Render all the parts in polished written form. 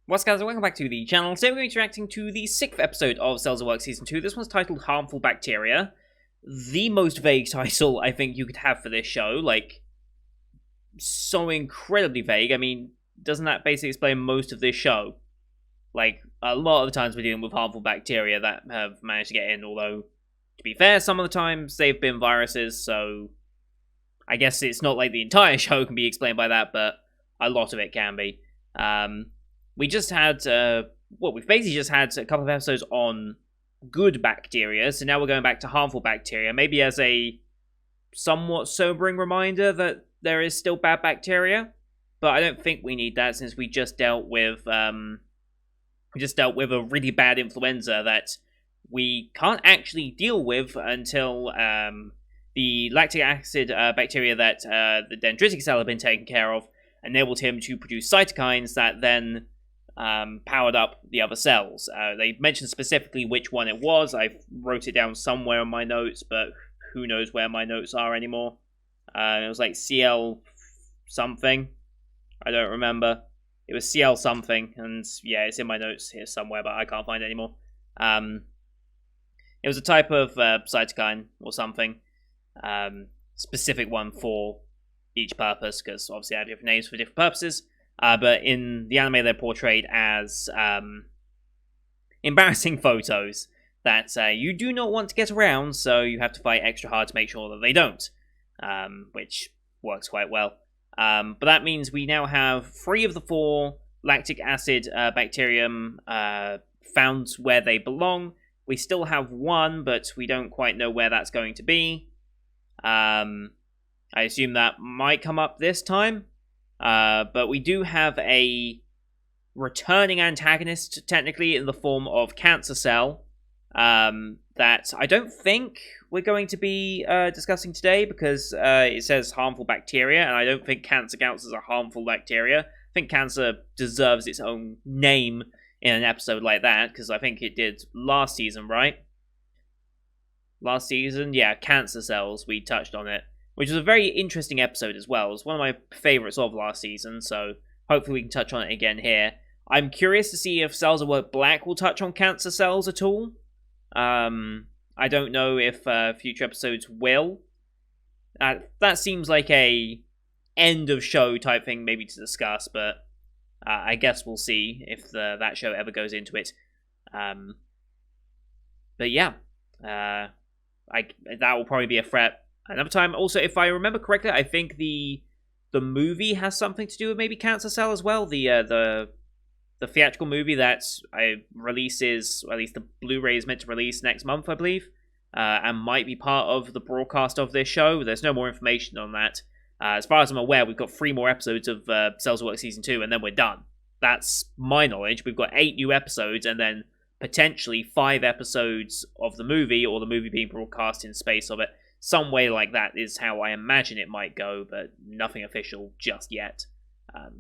What's guys, welcome back to the channel. Today we're going to be reacting to the 6th episode of Cells at Work Season 2. This one's titled Harmful Bacteria. The most vague title I think you could have for this show. Like, so incredibly vague. I mean, doesn't that basically explain most of this show? Like, a lot of the times we're dealing with harmful bacteria that have managed to get in, although, to be fair, some of the times they've been viruses, so I guess it's not like the entire show can be explained by that, but a lot of it can be. We just had, we've basically just had a couple of episodes on good bacteria, so now we're going back to harmful bacteria, maybe as a somewhat sobering reminder that there is still bad bacteria, but I don't think we need that since we just dealt with a really bad influenza that we can't actually deal with until the lactic acid bacteria that the dendritic cell had been taken care of enabled him to produce cytokines that then powered up the other cells. They mentioned specifically which one it was. I wrote it down somewhere in my notes, but who knows where my notes are anymore. It was like CL something. I don't remember. It was CL something, and yeah, it's in my notes here somewhere, but I can't find it anymore. It was a type of cytokine or something. Specific one for each purpose, because obviously I have different names for different purposes. But in the anime, they're portrayed as embarrassing photos that you do not want to get around, so you have to fight extra hard to make sure that they don't, which works quite well. But that means we now have 3 of the 4 lactic acid bacterium found where they belong. We still have 1, but we don't quite know where that's going to be. I assume that might come up this time. But we do have a returning antagonist, technically, in the form of Cancer Cell, that I don't think we're going to be discussing today, because it says harmful bacteria, and I don't think cancer counts as a harmful bacteria. I think cancer deserves its own name in an episode like that, because I think it did last season, right? Last season? Yeah, Cancer Cells, we touched on it, which was a very interesting episode as well. It was one of my favourites of last season, so hopefully we can touch on it again here. I'm curious to see if Cells at Work Black will touch on cancer cells at all. I don't know if future episodes will. That seems like a end of show type thing maybe to discuss, but I guess we'll see if that show ever goes into it. But yeah, that will probably be a threat another time. Also, if I remember correctly, I think the movie has something to do with maybe Cancer Cell as well. The theatrical movie that releases, or at least the Blu-ray is meant to release next month, I believe, and might be part of the broadcast of this show. There's no more information on that. As far as I'm aware, we've got 3 more episodes of Cells at Work Season 2, and then we're done. That's my knowledge. We've got 8 new episodes, and then potentially 5 episodes of the movie, or the movie being broadcast in space of it. Some way like that is how I imagine it might go, but nothing official just yet.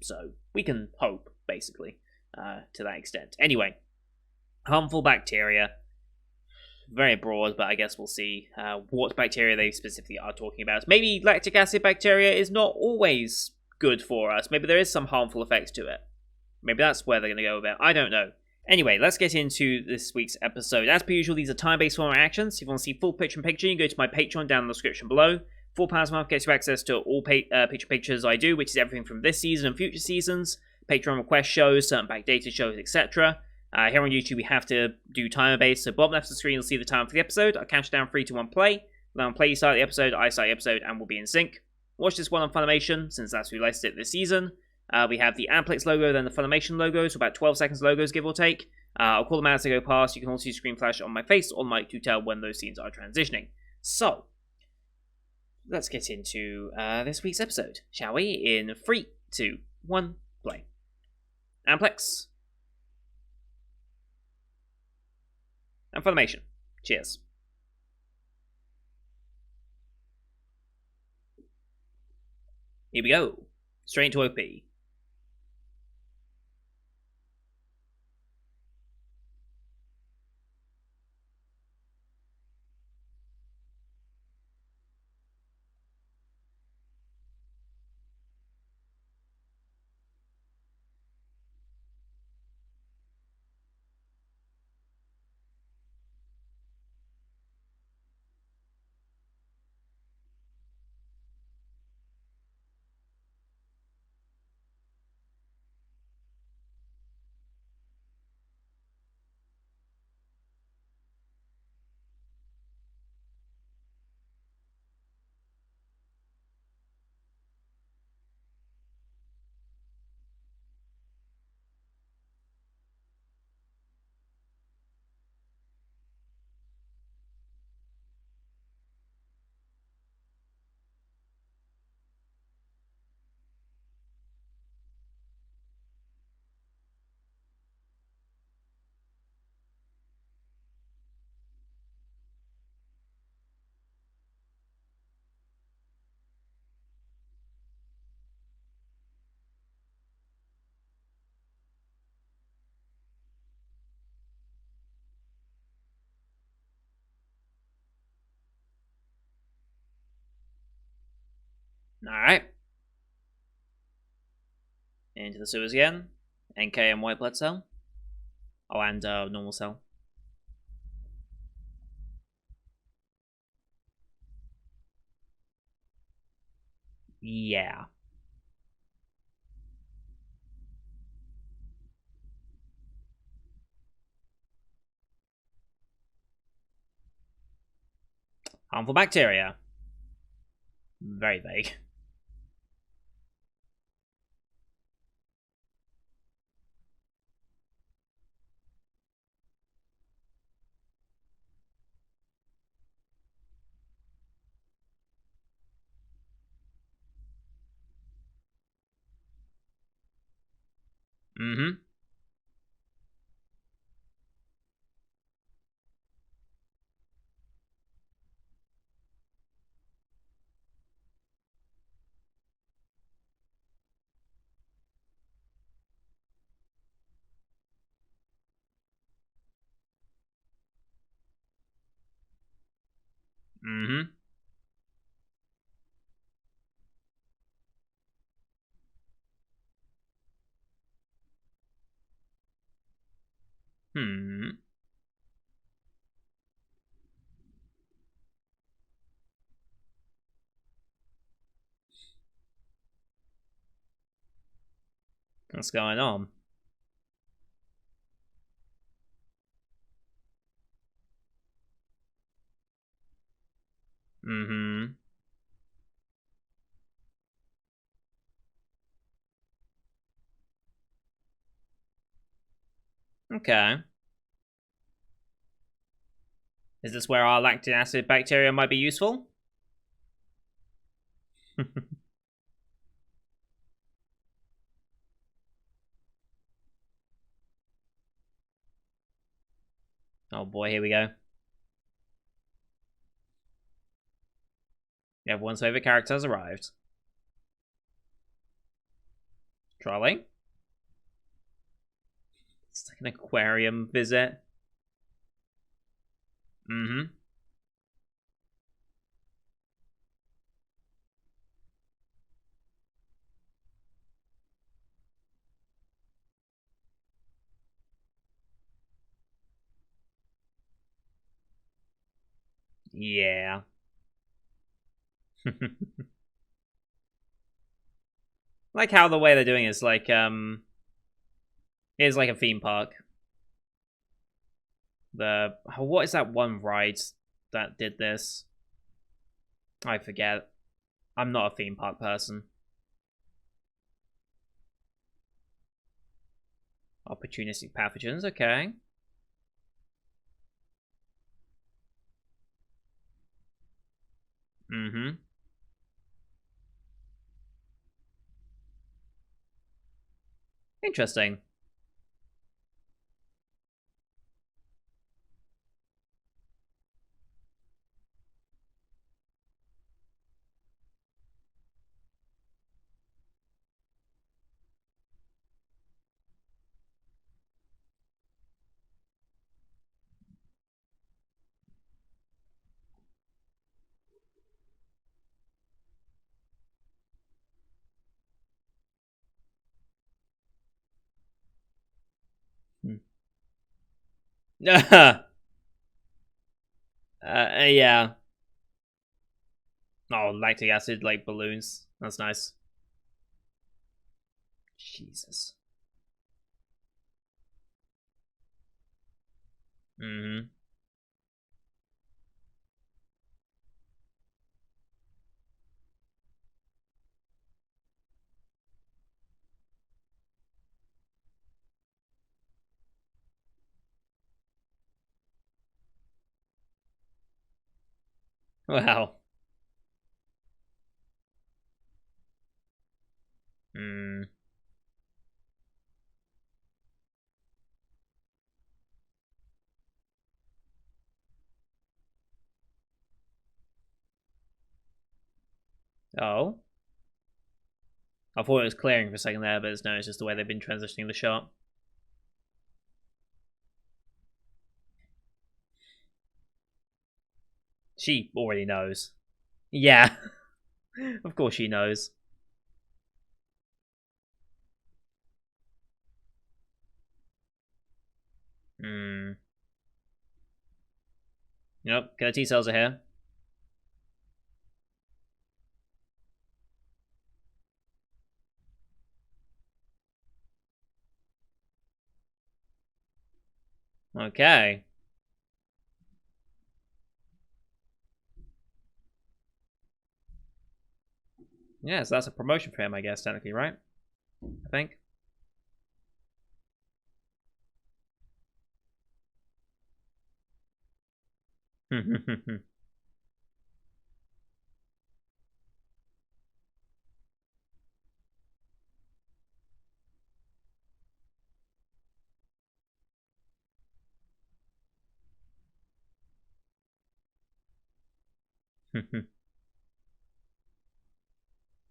So we can hope, basically, to that extent. Anyway, harmful bacteria. Very broad, but I guess we'll see what bacteria they specifically are talking about. Maybe lactic acid bacteria is not always good for us. Maybe there is some harmful effects to it. Maybe that's where they're going to go with it. I don't know. Anyway, let's get into this week's episode. As per usual, these are time-based form reactions. If you want to see full picture-in-picture, you can go to my Patreon down in the description below. £4 a month gets you access to all picture-pictures I do, which is everything from this season and future seasons, Patreon request shows, certain backdated shows, etc. Here on YouTube, we have to do timer-based, so bottom left of the screen, you'll see the time for the episode. I'll count down 3, 2, 1, play. Then on play, you start the episode, I start the episode, and we'll be in sync. Watch this one on Funimation, since that's who licensed it this season. We have the Aniplex logo, then the Funimation logo, so about 12 seconds logos, give or take. I'll call them out as they go past. You can also use screen flash on my face or mic to tell when those scenes are transitioning. So, let's get into this week's episode, shall we? In 3, 2, 1, play. Aniplex. And Funimation. Cheers. Here we go. Straight into OP. Alright. Into the sewers again. NK and white blood cell. Oh, and normal cell. Yeah. Harmful bacteria. Very vague. Mm-hmm. Mm-hmm. Hmm. What's going on? Mm-hmm. Okay. Is this where our lactic acid bacteria might be useful? Oh boy, here we go. Everyone's favorite character has arrived. Trolley. It's like an aquarium visit. Mm-hmm. Yeah. Like how the way they're doing is like it's like a theme park. What is that one ride that did this? I forget. I'm not a theme park person. Opportunistic pathogens, okay. Mm-hmm. Interesting. Yeah. Oh, lactic acid like balloons. That's nice. Jesus. Mm-hmm. Wow. Mm. Oh. I thought it was clearing for a second there, but no, it's just the way they've been transitioning the shot. She already knows. Yeah. Of course she knows. Hmm. Yep, killer T cells are here. Okay. Yeah, so that's a promotion for him, I guess, technically, right? I think.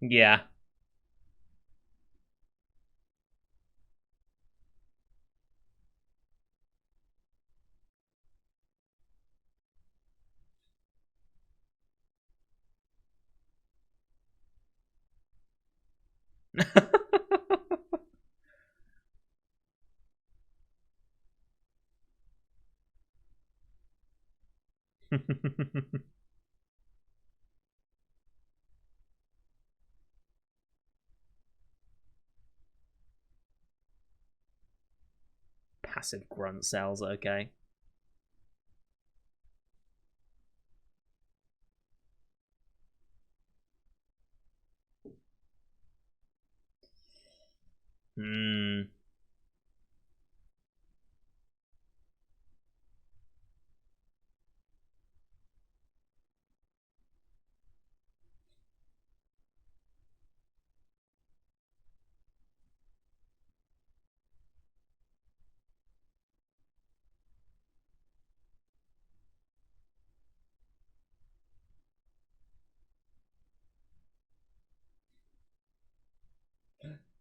Yeah. Passive grunt cells, okay. Hmm.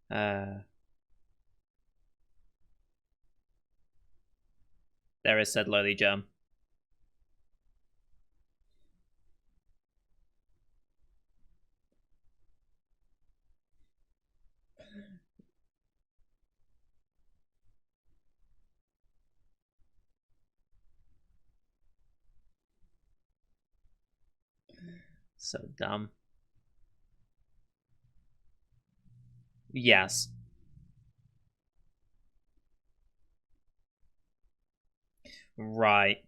Uh, there is said lowly germ. So dumb. Yes. Right.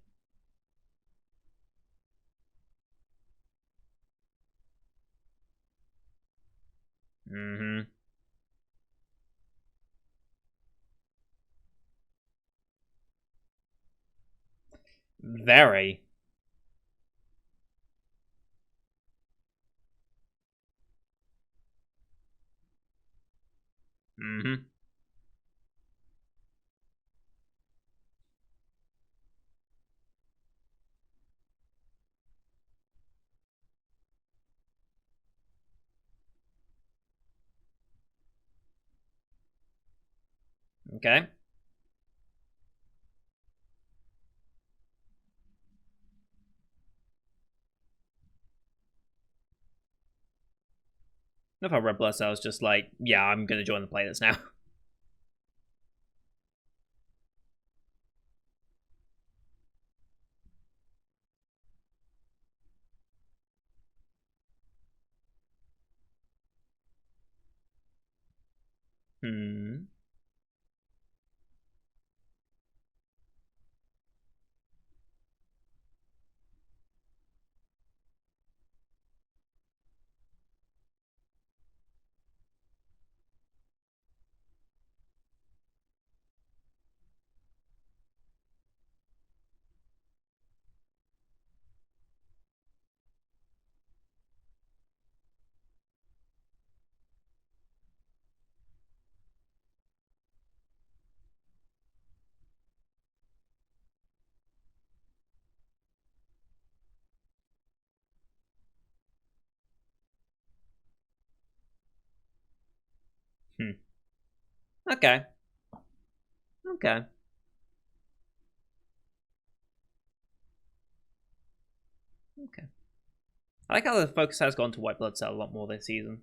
Mm-hmm. Very. Mm-hmm. Okay. If I red blood cells, just like, yeah, I'm gonna join the playlist now. Hmm. Hmm. Okay. Okay. Okay. I like how the focus has gone to White Blood Cell a lot more this season.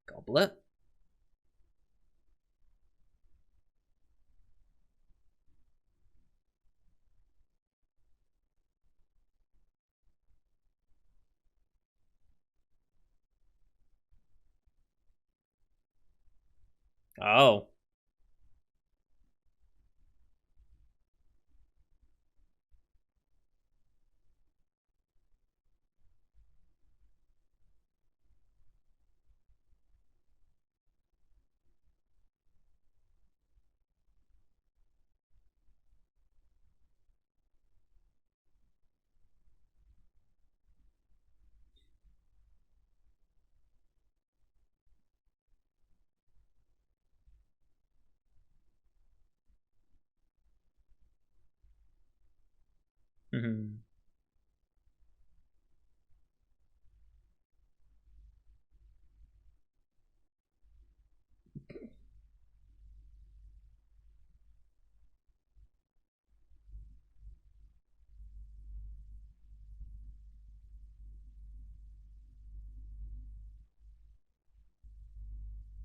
Goblet. Oh.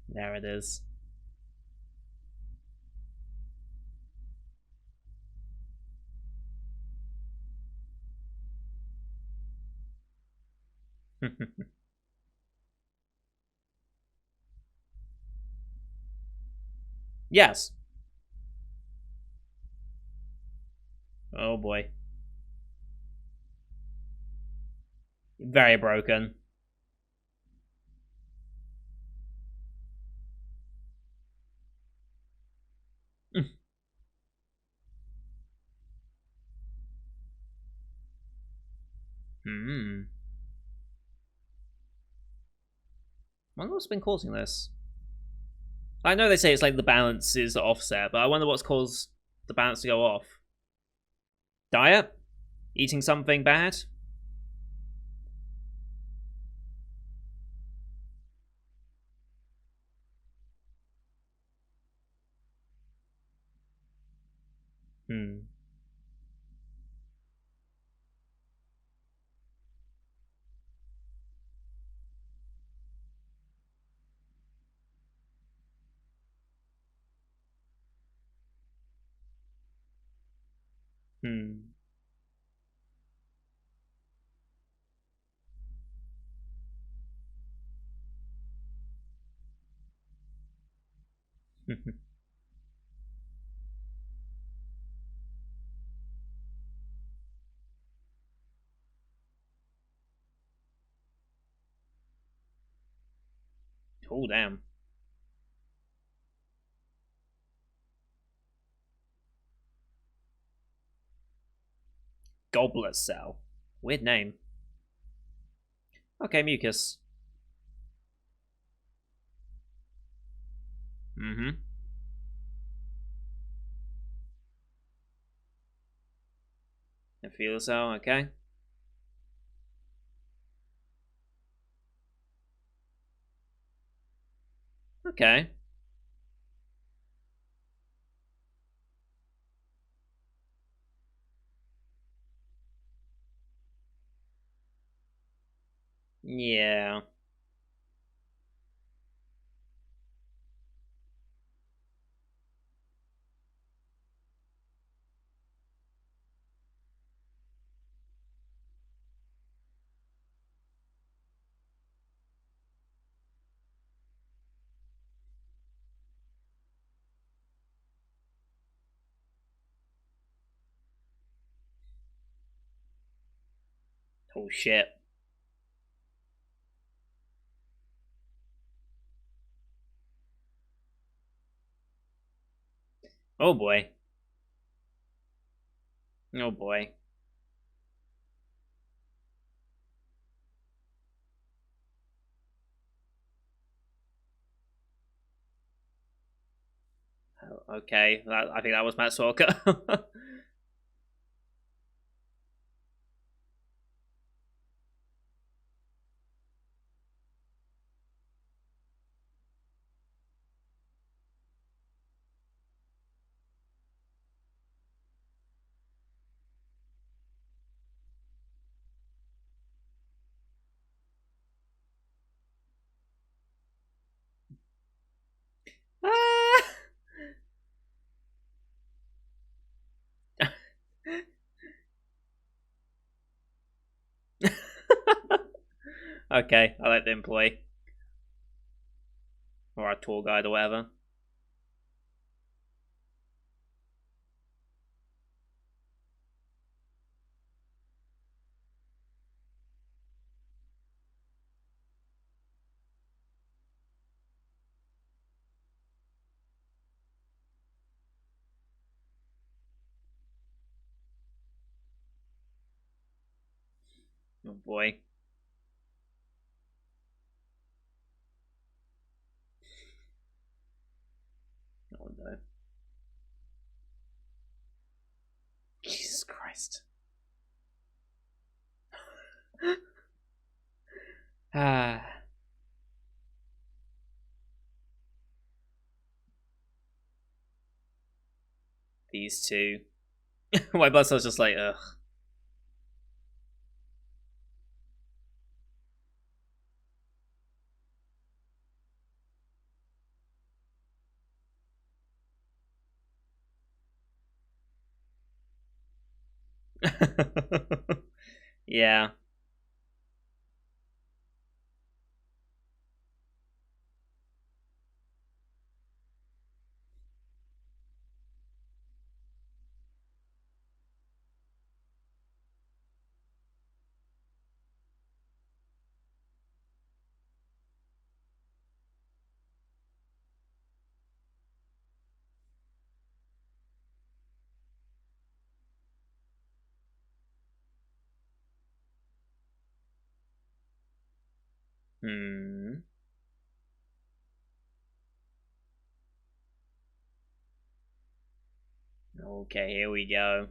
There it is. Yes. Oh boy. Very broken. Hmm. I wonder what's been causing this. I know they say it's like the balance is offset, but I wonder what's caused the balance to go off. Diet? Eating something bad? Hmm. Hmm. Oh damn. Goblet cell. Weird name. Okay, mucus. Mm-hmm. I feel so, okay. Okay. Yeah. Oh shit. Oh boy. Oh boy. Oh, okay. I think that was Matt Sorka. Okay, I like the employee. Or our tour guide or whatever. Oh boy. Oh no. Jesus Christ. Ah. These two. My bus was just like, ugh. Yeah. Hmm. Okay, here we go.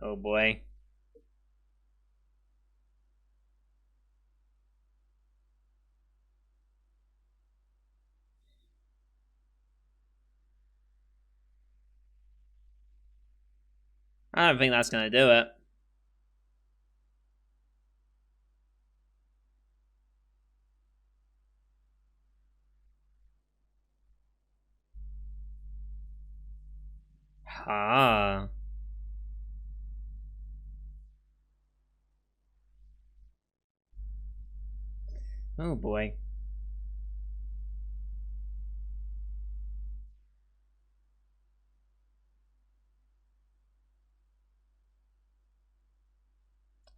Oh boy. I don't think that's gonna do it. Ah. Oh boy.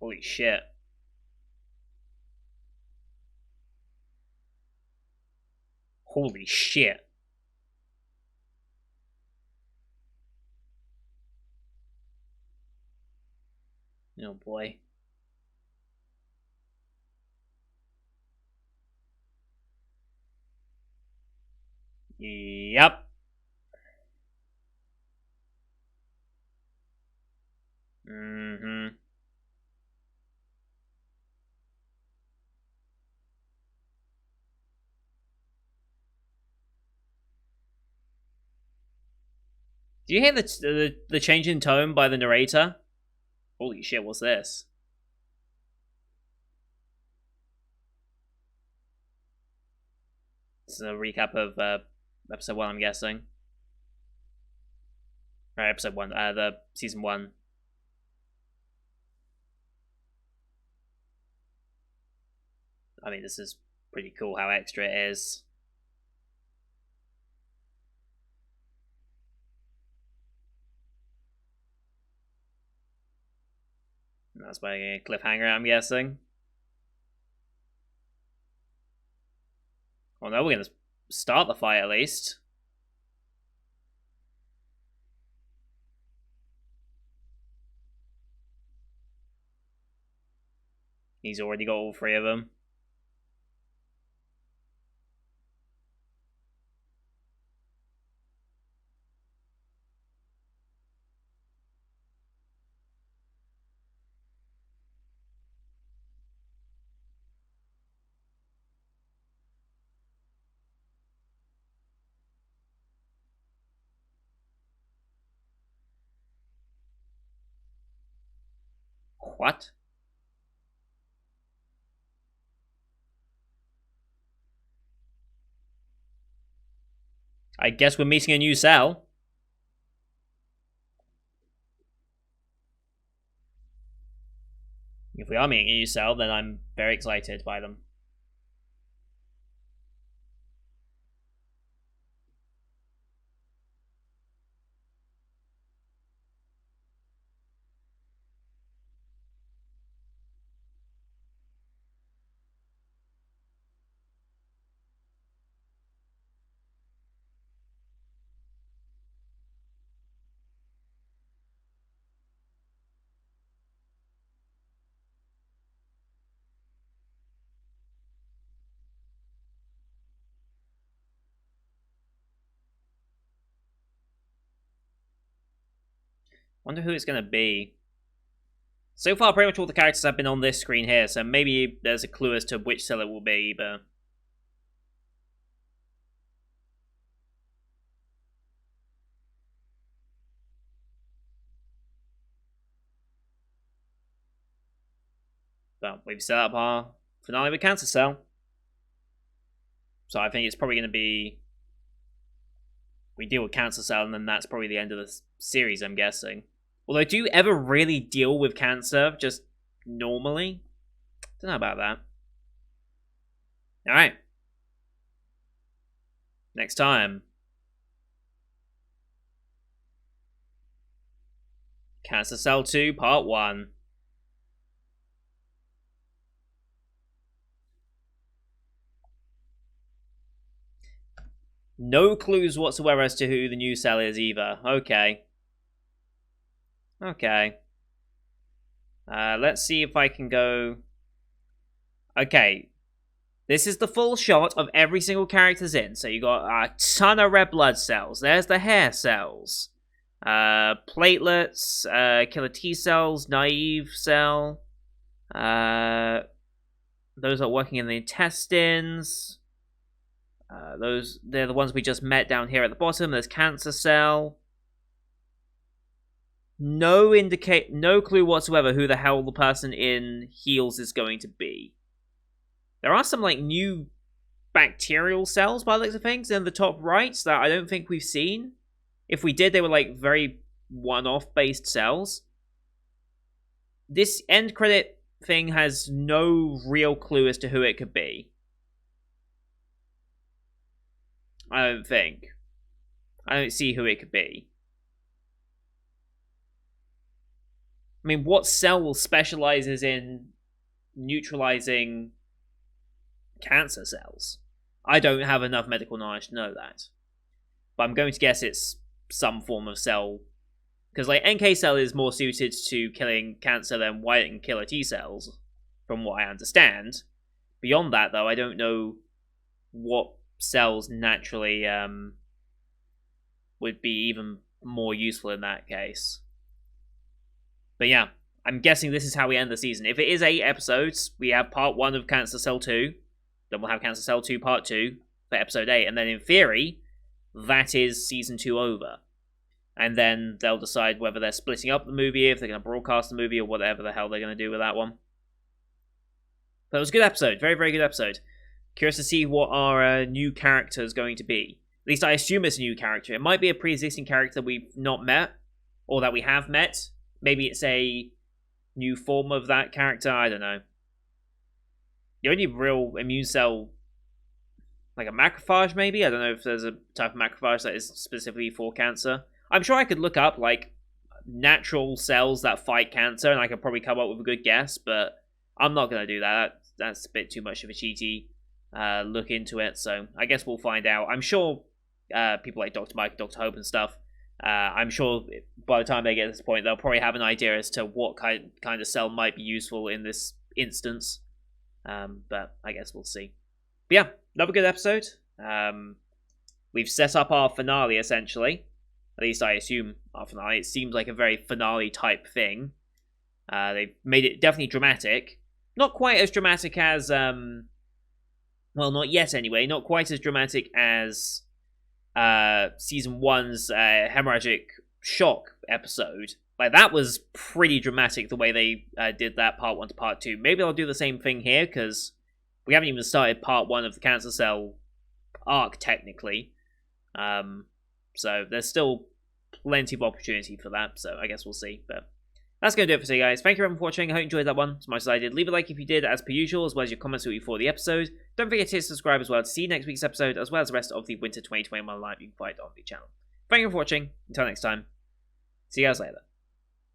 Holy shit. Holy shit. Oh boy. Yep. Mm-hmm. Do you hear the change in tone by the narrator? Holy shit, what's this? It's a recap of episode 1, I'm guessing. Right, episode 1, the season 1. I mean, this is pretty cool how extra it is. That's by a cliffhanger, I'm guessing. Well, no, we're gonna start the fight at least. He's already got all 3 of them. What? I guess we're meeting a new cell. If we are meeting a new cell, then I'm very excited by them. Wonder who it's going to be. So far, pretty much all the characters have been on this screen here, so maybe there's a clue as to which cell it will be, but... But we've set up our finale with Cancer Cell. So I think it's probably going to be... We deal with Cancer Cell, and then that's probably the end of the series, I'm guessing. Although, do you ever really deal with cancer, just normally? Don't know about that. Alright. Next time. Cancer Cell 2, Part 1. No clues whatsoever as to who the new cell is either. Okay. Okay. Let's see if I can go... Okay. This is the full shot of every single character's in. So you got a ton of red blood cells. There's the hair cells. Platelets, killer T cells, naive cell. Those are working in the intestines. They're the ones we just met down here at the bottom. There's cancer cell. No clue whatsoever who the hell the person in heels is going to be. There are some like new bacterial cells by the looks of things in the top right that I don't think we've seen. If we did, they were like very one-off based cells. This end credit thing has no real clue as to who it could be. I don't think. I don't see who it could be. I mean, what cell specializes in neutralizing cancer cells? I don't have enough medical knowledge to know that. But I'm going to guess it's some form of cell. Because, like, NK cell is more suited to killing cancer than white and killer T cells, from what I understand. Beyond that, though, I don't know what cells naturally would be even more useful in that case. But yeah, I'm guessing this is how we end the season. If it is 8 episodes, we have part 1 of Cancer Cell 2, then we'll have Cancer Cell 2 part 2 for episode 8, and then in theory, that is season 2 over. And then they'll decide whether they're splitting up the movie, if they're going to broadcast the movie, or whatever the hell they're going to do with that one. But it was a good episode. Very, very good episode. Curious to see what our new character is going to be. At least I assume it's a new character. It might be a pre-existing character we've not met, or that we have met. Maybe it's a new form of that character. I don't know. The only real immune cell, like a macrophage maybe? I don't know if there's a type of macrophage that is specifically for cancer. I'm sure I could look up, like, natural cells that fight cancer, and I could probably come up with a good guess, but I'm not going to do that. That's a bit too much of a cheaty look into it, so I guess we'll find out. I'm sure people like Dr. Mike, Dr. Hope and stuff, I'm sure by the time they get to this point, they'll probably have an idea as to what kind of cell might be useful in this instance. But I guess we'll see. But yeah, another good episode. We've set up our finale, essentially. At least I assume our finale. It seems like a very finale type thing. They've made it definitely dramatic. Not quite as dramatic as... well, not yet anyway. Not quite as dramatic as... Season 1's hemorrhagic shock episode. Like, that was pretty dramatic, the way they did that part 1 to part 2. Maybe I'll do the same thing here, because we haven't even started part 1 of the Cancer Cell arc, technically. So there's still plenty of opportunity for that, so I guess we'll see. But that's going to do it for today, guys. Thank you everyone for watching. I hope you enjoyed that one as much as I did. Leave a like if you did, as per usual, as well as your comments what you thought of the episode. Don't forget to hit subscribe as well to see next week's episode, as well as the rest of the Winter 2021 live you can find on the channel. Thank you for watching. Until next time, see you guys later.